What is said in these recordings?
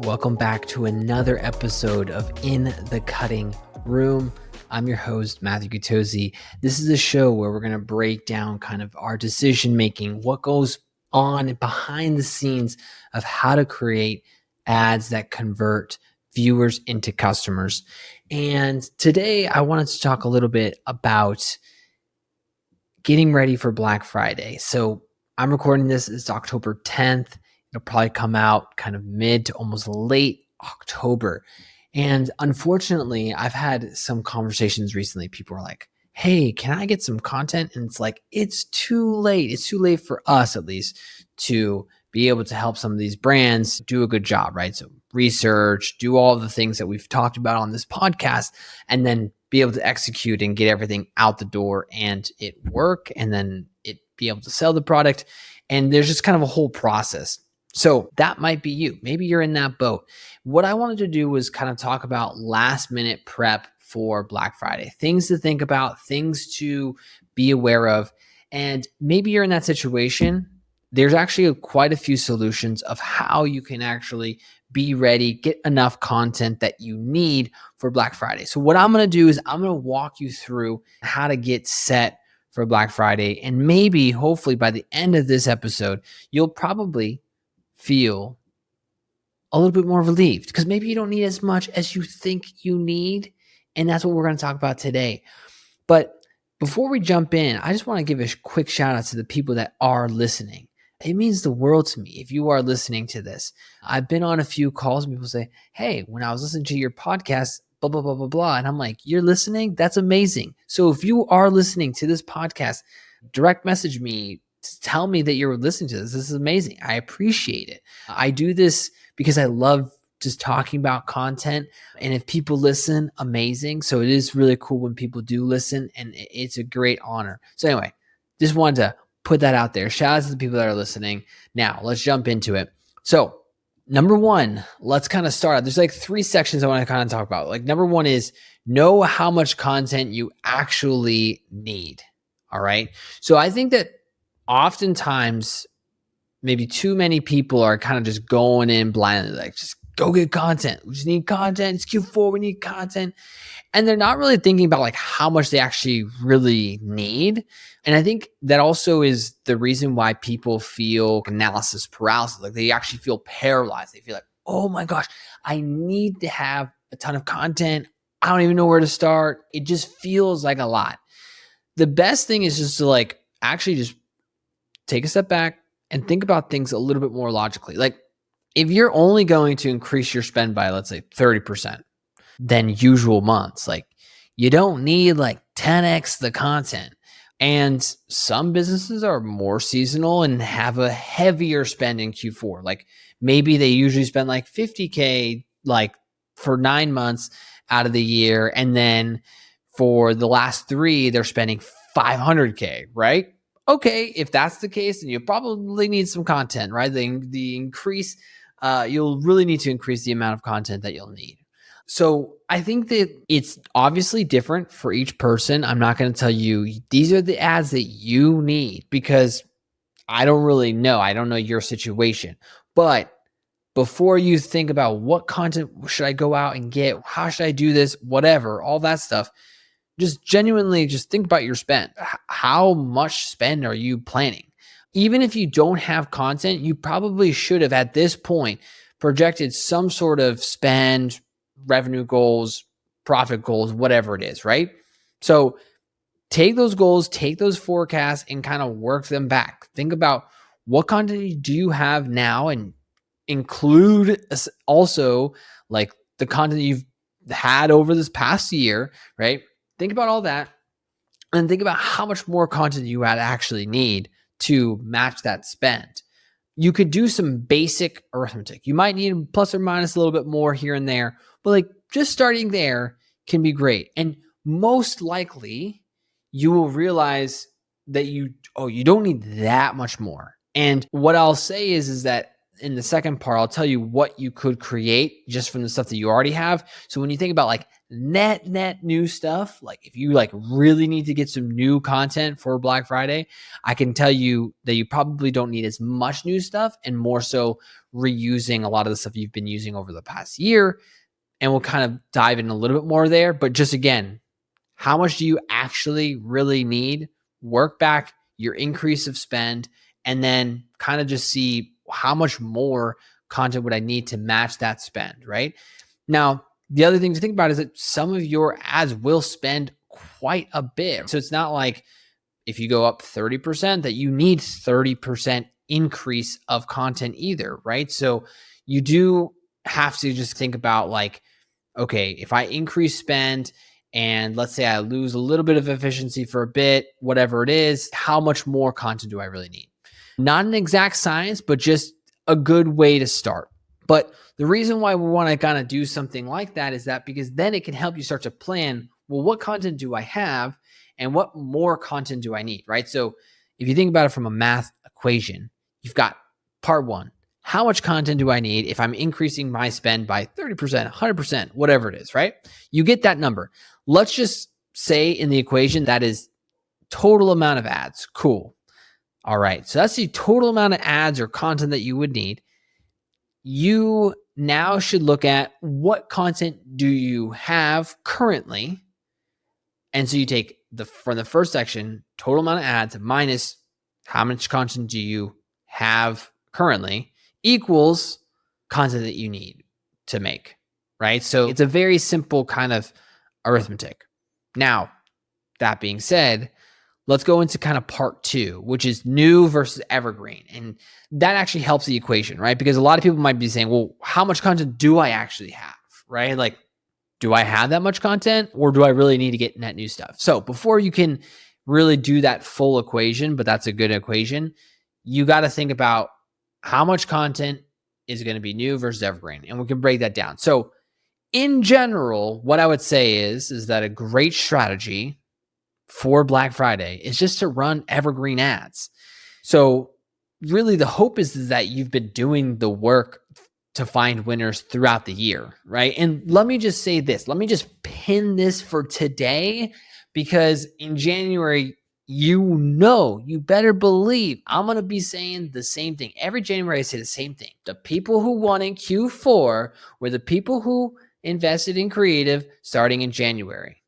Welcome back to another episode of In the Cutting Room. I'm your host, Matthew Gutozzi. This is a show where we're going to break down kind of our decision making, what goes on behind the scenes of how to create ads that convert viewers into customers. And today I wanted to talk a little bit about getting ready for Black Friday. So I'm recording this, it's October 10th. It'll probably come out kind of mid to almost late October. And unfortunately, I've had some conversations recently. People are like, hey, can I get some content? And it's like, it's too late. It's too late for us, at least, to be able to help some of these brands do a good job, right? So research, do all the things that we've talked about on this podcast, and then be able to execute and get everything out the door and it work, and then it be able to sell the product. And there's just kind of a whole process. So that might be you. Maybe you're in that boat. What I wanted to do was kind of talk about last minute prep for Black Friday, things to think about, things to be aware of. And maybe you're in that situation. There's actually quite a few solutions of how you can actually be ready, get enough content that you need for Black Friday. So what I'm going to do is I'm going to walk you through how to get set for Black Friday. And maybe, hopefully by the end of this episode, you'll probably feel a little bit more relieved because maybe you don't need as much as you think you need. And that's what we're going to talk about today. But before we jump in, I just want to give a quick shout out to the people that are listening. It means the world to me if you are listening to this. I've been on a few calls and people say, hey, when I was listening to your podcast, blah, blah, blah, blah, blah. And I'm like, you're listening? That's amazing. So if you are listening to this podcast, direct message me. Tell me that you're listening to this. This is amazing. I appreciate it. I do this because I love just talking about content. And if people listen, amazing. So it is really cool when people do listen, and it's a great honor. So anyway, just wanted to put that out there. Shout out to the people that are listening. Now let's jump into it. So number one, let's kind of start out. There's like three sections I want to kind of talk about. Like number one is know how much content you actually need. All right. So I think that oftentimes maybe too many people are kind of just going in blindly, like just go get content. We just need content. It's Q4. We need content. And they're not really thinking about like how much they actually really need. And I think that also is the reason why people feel analysis paralysis. Like they actually feel paralyzed. They feel like, oh my gosh, I need to have a ton of content. I don't even know where to start. It just feels like a lot. The best thing is just to like actually just take a step back and think about things a little bit more logically. Like if you're only going to increase your spend by, let's say 30% than usual months, like you don't need like 10x the content. And some businesses are more seasonal and have a heavier spend in Q4. Like maybe they usually spend like 50K like for 9 months out of the year. And then for the last 3, they're spending 500K, right? Okay, if that's the case, then you probably need some content, right? The increase, you'll really need to increase the amount of content that you'll need. So I think that it's obviously different for each person. I'm not going to tell you these are the ads that you need because I don't really know. I don't know your situation. But before you think about what content should I go out and get, how should I do this, whatever, all that stuff, just genuinely just think about your spend. How much spend are you planning? Even if you don't have content, you probably should have at this point projected some sort of spend, revenue goals, profit goals, whatever it is, right? So take those goals, take those forecasts and kind of work them back. Think about what content do you have now and include also like the content you've had over this past year, right? Think about all that and think about how much more content you would actually need to match that spend. You could do some basic arithmetic. You might need plus or minus a little bit more here and there, but like just starting there can be great. And most likely you will realize that you don't need that much more. And what I'll say is that in the second part, I'll tell you what you could create just from the stuff that you already have. So when you think about like net new stuff, like if you like really need to get some new content for Black Friday, I can tell you that you probably don't need as much new stuff and more so reusing a lot of the stuff you've been using over the past year. And we'll kind of dive in a little bit more there. But just again, how much do you actually really need? Work back your increase of spend and then kind of just see how much more content would I need to match that spend, right? Now, the other thing to think about is that some of your ads will spend quite a bit. So it's not like if you go up 30% that you need 30% increase of content either, right? So you do have to just think about like, okay, if I increase spend and let's say I lose a little bit of efficiency for a bit, whatever it is, how much more content do I really need? Not an exact science, but just a good way to start. But the reason why we want to kind of do something like that is that because then it can help you start to plan, well, what content do I have and what more content do I need, right? So if you think about it from a math equation, you've got part one, how much content do I need if I'm increasing my spend by 30%, 100%, whatever it is, right? You get that number. Let's just say in the equation that is total amount of ads. Cool. All right. So that's the total amount of ads or content that you would need. You now should look at what content do you have currently. And so you take from the first section, total amount of ads minus how much content do you have currently equals content that you need to make, right? So it's a very simple kind of arithmetic. Now, that being said, let's go into kind of part two, which is new versus evergreen. And that actually helps the equation, right? Because a lot of people might be saying, well, how much content do I actually have, right? Like, do I have that much content or do I really need to get net new stuff? So before you can really do that full equation, but that's a good equation, you got to think about how much content is going to be new versus evergreen. And we can break that down. So in general, what I would say is that a great strategy for Black Friday is just to run evergreen ads. So really the hope is that you've been doing the work to find winners throughout the year, right? And let me just say this, let me just pin this for today, because in January, you better believe I'm going to be saying the same thing. Every January, I say the same thing. The people who won in Q4 were the people who invested in creative starting in January.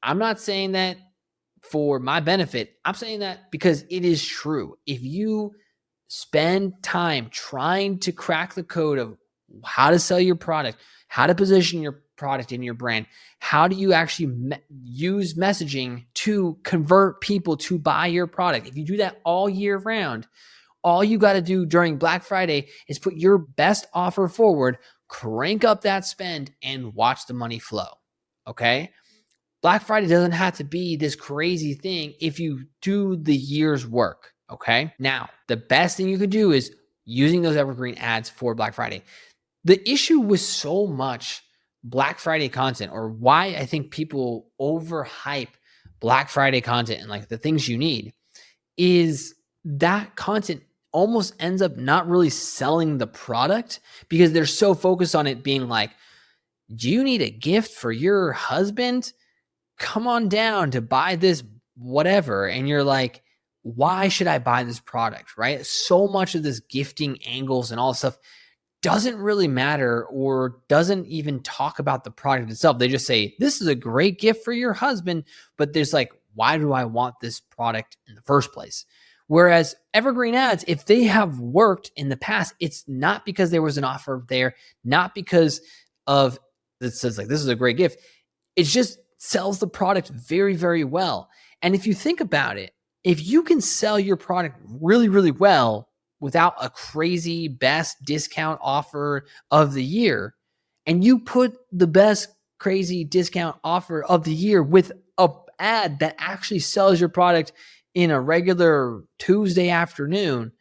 I'm not saying that for my benefit. I'm saying that because it is true. If you spend time trying to crack the code of how to sell your product, how to position your product in your brand, how do you actually use messaging to convert people to buy your product? If you do that all year round, all you got to do during Black Friday is put your best offer forward, crank up that spend, and watch the money flow. Okay? Black Friday doesn't have to be this crazy thing if you do the year's work. Okay. Now, the best thing you could do is using those evergreen ads for Black Friday. The issue with so much Black Friday content, or why I think people overhype Black Friday content and like the things you need, is that content almost ends up not really selling the product because they're so focused on it being like, do you need a gift for your husband? Come on down to buy this whatever. And you're like, why should I buy this product, right? So much of this gifting angles and all this stuff doesn't really matter or doesn't even talk about the product itself. They just say, this is a great gift for your husband, but there's like, why do I want this product in the first place? Whereas evergreen ads, if they have worked in the past, it's not because there was an offer there, not because of it says like, this is a great gift. It's just sells the product very, very well. And if you think about it, if you can sell your product really, really well without a crazy best discount offer of the year, and you put the best crazy discount offer of the year with an ad that actually sells your product in a regular Tuesday afternoon,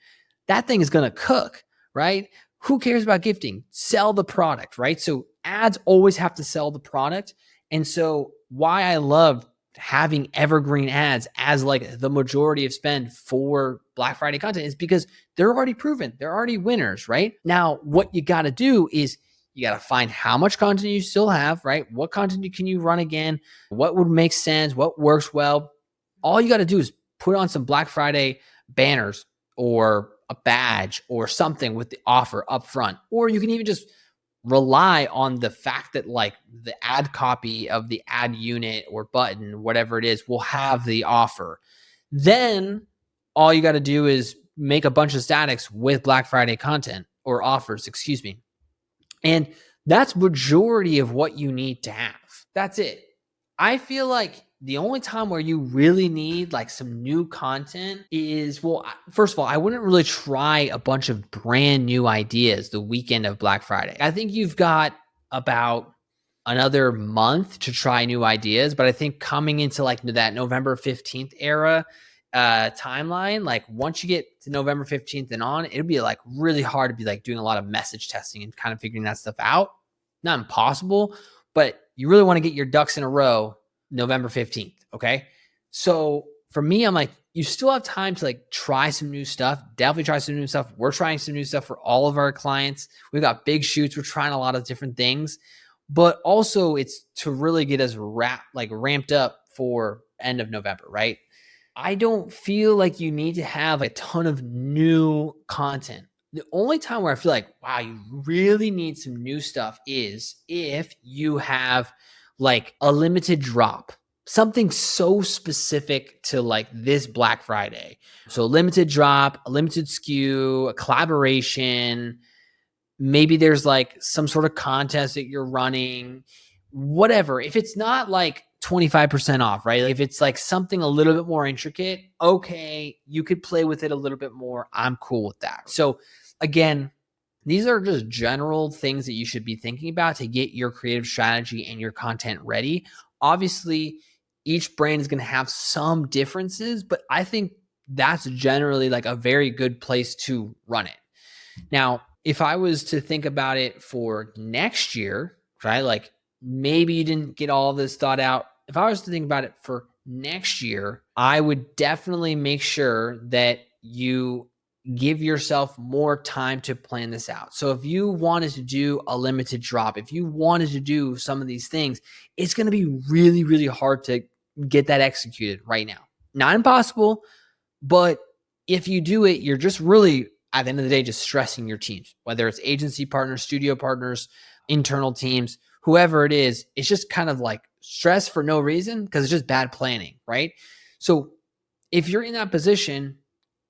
that thing is going to cook, right? Who cares about gifting? Sell the product, right? So ads always have to sell the product. And so why I love having evergreen ads as like the majority of spend for Black Friday content is because they're already proven. They're already winners, right? Now, what you got to do is you got to find how much content you still have, right? What content can you run again? What would make sense? What works well? All you got to do is put on some Black Friday banners or a badge or something with the offer up front. Or you can even just rely on the fact that like the ad copy of the ad unit or button, whatever it is, will have the offer. Then all you got to do is make a bunch of statics with Black Friday content or offers, excuse me. And that's majority of what you need to have. That's it. I feel like the only time where you really need like some new content is, well, first of all, I wouldn't really try a bunch of brand new ideas the weekend of Black Friday. I think you've got about another month to try new ideas, but I think coming into like that November 15th era timeline, like once you get to November 15th and on, it'd be like really hard to be like doing a lot of message testing and kind of figuring that stuff out. Not impossible, but you really want to get your ducks in a row November 15th. Okay. So for me, I'm like, you still have time to like try some new stuff. Definitely try some new stuff. We're trying some new stuff for all of our clients. We've got big shoots. We're trying a lot of different things, but also it's to really get us ramped up for end of November, right? I don't feel like you need to have a ton of new content. The only time where I feel like, wow, you really need some new stuff is if you have like a limited drop, something so specific to like this Black Friday. So limited drop, a limited SKU, a collaboration. Maybe there's like some sort of contest that you're running, whatever. If it's not like 25% off, right? If it's like something a little bit more intricate, okay, you could play with it a little bit more. I'm cool with that. So again, these are just general things that you should be thinking about to get your creative strategy and your content ready. Obviously, each brand is going to have some differences, but I think that's generally like a very good place to run it. Now, if I was to think about it for next year, right? Like maybe you didn't get all this thought out. If I was to think about it for next year, I would definitely make sure that you give yourself more time to plan this out. So if you wanted to do a limited drop, if you wanted to do some of these things, it's going to be really, really hard to get that executed right now. Not impossible, but if you do it, you're just really, at the end of the day, just stressing your teams, whether it's agency partners, studio partners, internal teams, whoever it is. It's just kind of like stress for no reason because it's just bad planning, right? So if you're in that position,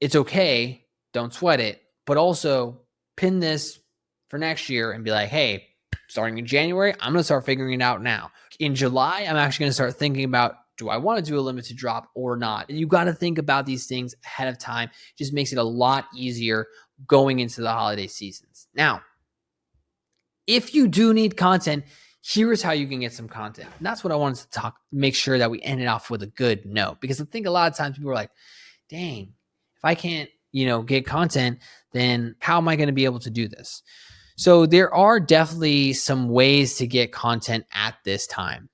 it's okay. Don't sweat it, but also pin this for next year and be like, hey, starting in January, I'm going to start figuring it out now. In July, I'm actually going to start thinking about, do I want to do a limited drop or not? You got to think about these things ahead of time. It just makes it a lot easier going into the holiday seasons. Now, if you do need content, here's how you can get some content. And that's what I wanted to make sure that we ended off with a good note, because I think a lot of times people are like, dang, if I can't, get content, then how am I going to be able to do this? So there are definitely some ways to get content at this time.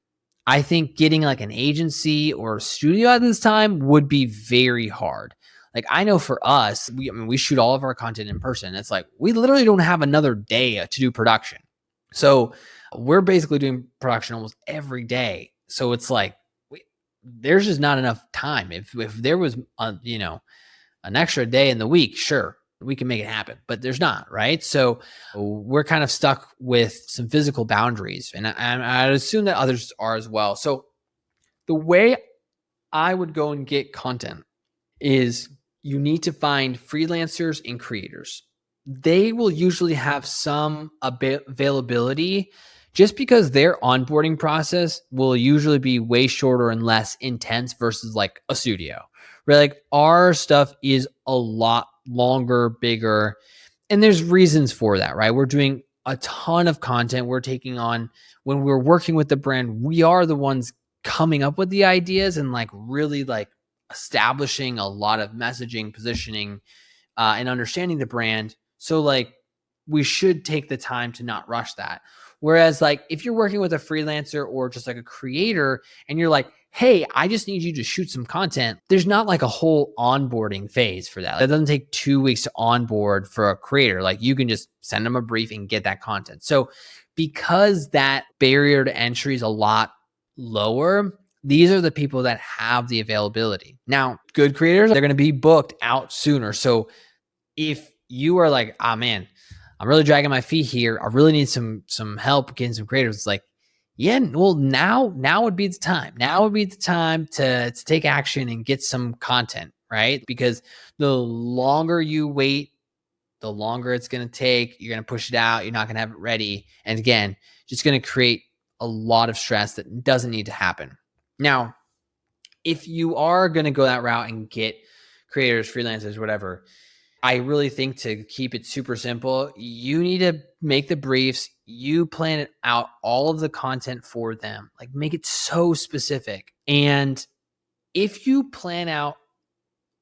I think getting like an agency or a studio at this time would be very hard. Like I know for us, we shoot all of our content in person. It's like we literally don't have another day to do production. So we're basically doing production almost every day. So it's like there's just not enough time. If there was an extra day in the week, sure, we can make it happen, but there's not, right? So we're kind of stuck with some physical boundaries, and I'd assume that others are as well. So the way I would go and get content is you need to find freelancers and creators. They will usually have some availability just because their onboarding process will usually be way shorter and less intense versus like a studio. Right? Like our stuff is a lot longer, bigger, and there's reasons for that, right? We're doing a ton of content. We're taking on, when we're working with the brand, we are the ones coming up with the ideas and like really like establishing a lot of messaging, positioning, and understanding the brand. So like we should take the time to not rush that. Whereas like if you're working with a freelancer or just like a creator and you're like, hey, I just need you to shoot some content. There's not like a whole onboarding phase for that. It doesn't take 2 weeks to onboard for a creator. Like you can just send them a brief and get that content. So because that barrier to entry is a lot lower, these are the people that have the availability. Now, good creators, they're going to be booked out sooner. So if you are like, oh man, I'm really dragging my feet here, I really need some help getting some creators. It's like, yeah, well, now would be the time. Now would be the time to take action and get some content, right? Because the longer you wait, the longer it's going to take. You're going to push it out. You're not going to have it ready. And again, just going to create a lot of stress that doesn't need to happen. Now, if you are going to go that route and get creators, freelancers, whatever, I really think to keep it super simple, you need to make the briefs, you plan it out, all of the content for them, like make it so specific. And if you plan out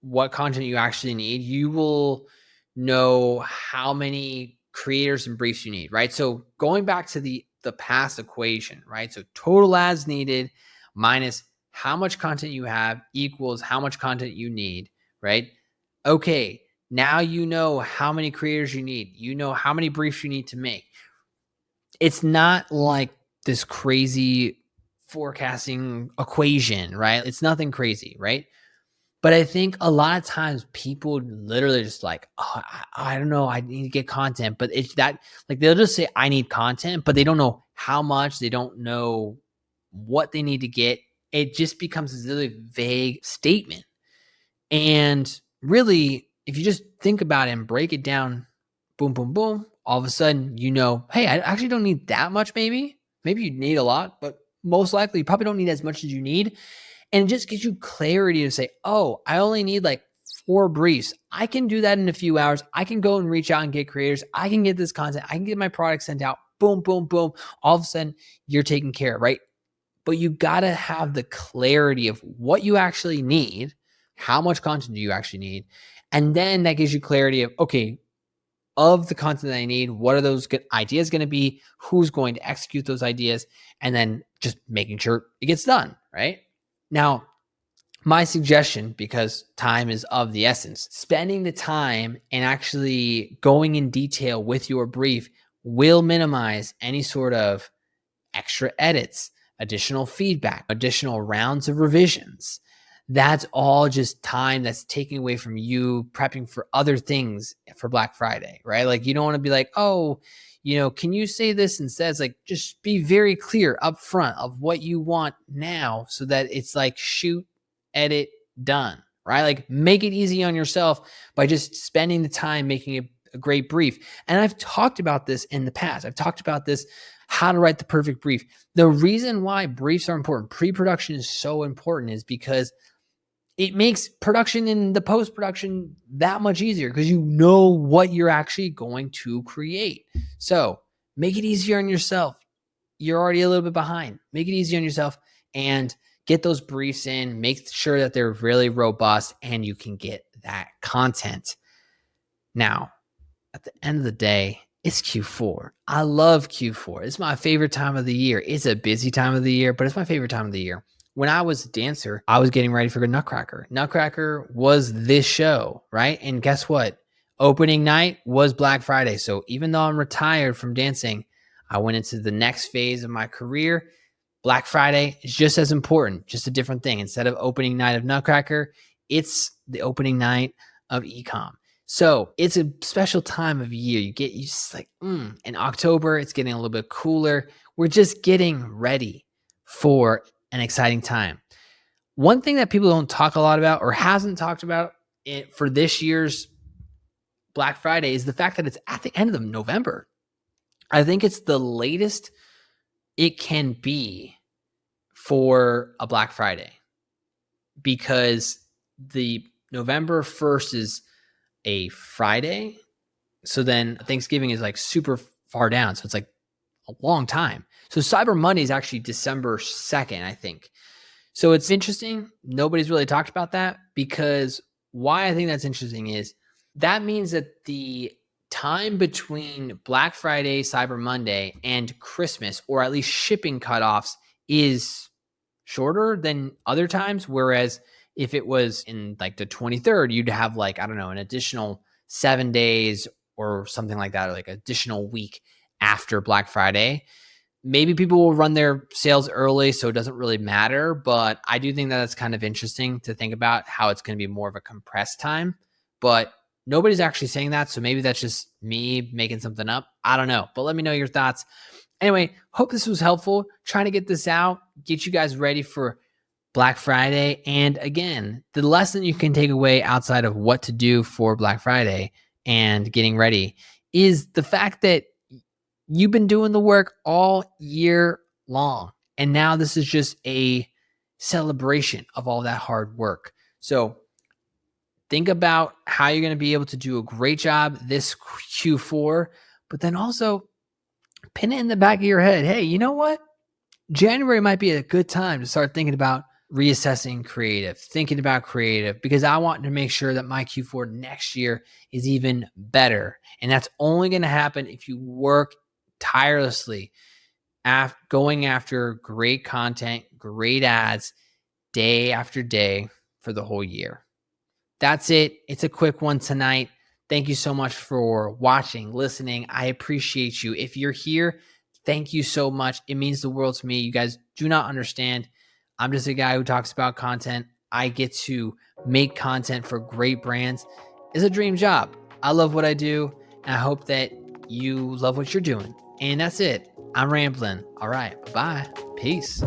what content you actually need, you will know how many creators and briefs you need, right? So going back to the past equation, right? So total ads needed minus how much content you have equals how much content you need, right? Okay, now you know how many creators you need. You know how many briefs you need to make. It's not like this crazy forecasting equation, right? It's nothing crazy, right? But I think a lot of times people literally just like, oh, I don't know, I need to get content. But it's that, like, they'll just say, I need content, but they don't know how much, they don't know what they need to get. It just becomes this really vague statement. And really, if you just think about it and break it down, boom, boom, boom, all of a sudden, you know, hey, I actually don't need that much, maybe. Maybe you need a lot, but most likely you probably don't need as much as you need. And it just gives you clarity to say, oh, I only need like 4 briefs. I can do that in a few hours. I can go and reach out and get creators. I can get this content. I can get my product sent out. Boom, boom, boom. All of a sudden, you're taken care of, right? But you got to have the clarity of what you actually need. How much content do you actually need? And then that gives you clarity of, okay, of the content that I need, what are those good ideas going to be? Who's going to execute those ideas? And then just making sure it gets done, right? Now, my suggestion, because time is of the essence, spending the time and actually going in detail with your brief will minimize any sort of extra edits, additional feedback, additional rounds of revisions. That's all just time that's taken away from you prepping for other things for Black Friday, right? Like you don't want to be like, oh, can you say this instead? It's like, just be very clear up front of what you want now so that it's like shoot, edit, done, right? Like make it easy on yourself by just spending the time making a great brief. And I've talked about this in the past. I've talked about this, how to write the perfect brief. The reason why briefs are important, pre-production is so important, is because it makes production and the post-production that much easier because you know what you're actually going to create. So make it easier on yourself. You're already a little bit behind. Make it easy on yourself and get those briefs in. Make sure that they're really robust and you can get that content. Now, at the end of the day, it's Q4. I love Q4. It's my favorite time of the year. It's a busy time of the year, but it's my favorite time of the year. When I was a dancer, I was getting ready for Nutcracker. Nutcracker was this show, right? And guess what? Opening night was Black Friday. So even though I'm retired from dancing, I went into the next phase of my career. Black Friday is just as important, just a different thing. Instead of opening night of Nutcracker, it's the opening night of Ecom. So it's a special time of year. You just like, in October, it's getting a little bit cooler. We're just getting ready for an exciting time. One thing that people don't talk a lot about or hasn't talked about for this year's Black Friday is the fact that it's at the end of November. I think it's the latest it can be for a Black Friday because the November 1st is a Friday. So then Thanksgiving is like super far down. So it's like a long time. So Cyber Monday is actually December 2nd, I think. So it's interesting. Nobody's really talked about that because why I think that's interesting is that means that the time between Black Friday, Cyber Monday, and Christmas, or at least shipping cutoffs, is shorter than other times. Whereas if it was in like the 23rd, you'd have like, I don't know, an additional 7 days or something like that, or like additional week after Black Friday. Maybe people will run their sales early, so it doesn't really matter. But I do think that that's kind of interesting to think about how it's going to be more of a compressed time. But nobody's actually saying that. So maybe that's just me making something up. I don't know. But let me know your thoughts. Anyway, hope this was helpful. Trying to get this out, get you guys ready for Black Friday. And again, the lesson you can take away outside of what to do for Black Friday and getting ready is the fact that you've been doing the work all year long. And now this is just a celebration of all that hard work. So think about how you're going to be able to do a great job this Q4, but then also pin it in the back of your head. Hey, you know what? January might be a good time to start thinking about reassessing creative, thinking about creative, because I want to make sure that my Q4 next year is even better. And that's only going to happen if you work tirelessly going after great content, great ads, day after day for the whole year. That's it. It's a quick one tonight. Thank you so much for watching, listening. I appreciate you. If you're here, thank you so much. It means the world to me. You guys do not understand. I'm just a guy who talks about content. I get to make content for great brands. It's a dream job. I love what I do, and I hope that you love what you're doing. And that's it. I'm rambling. All right. Bye. Peace.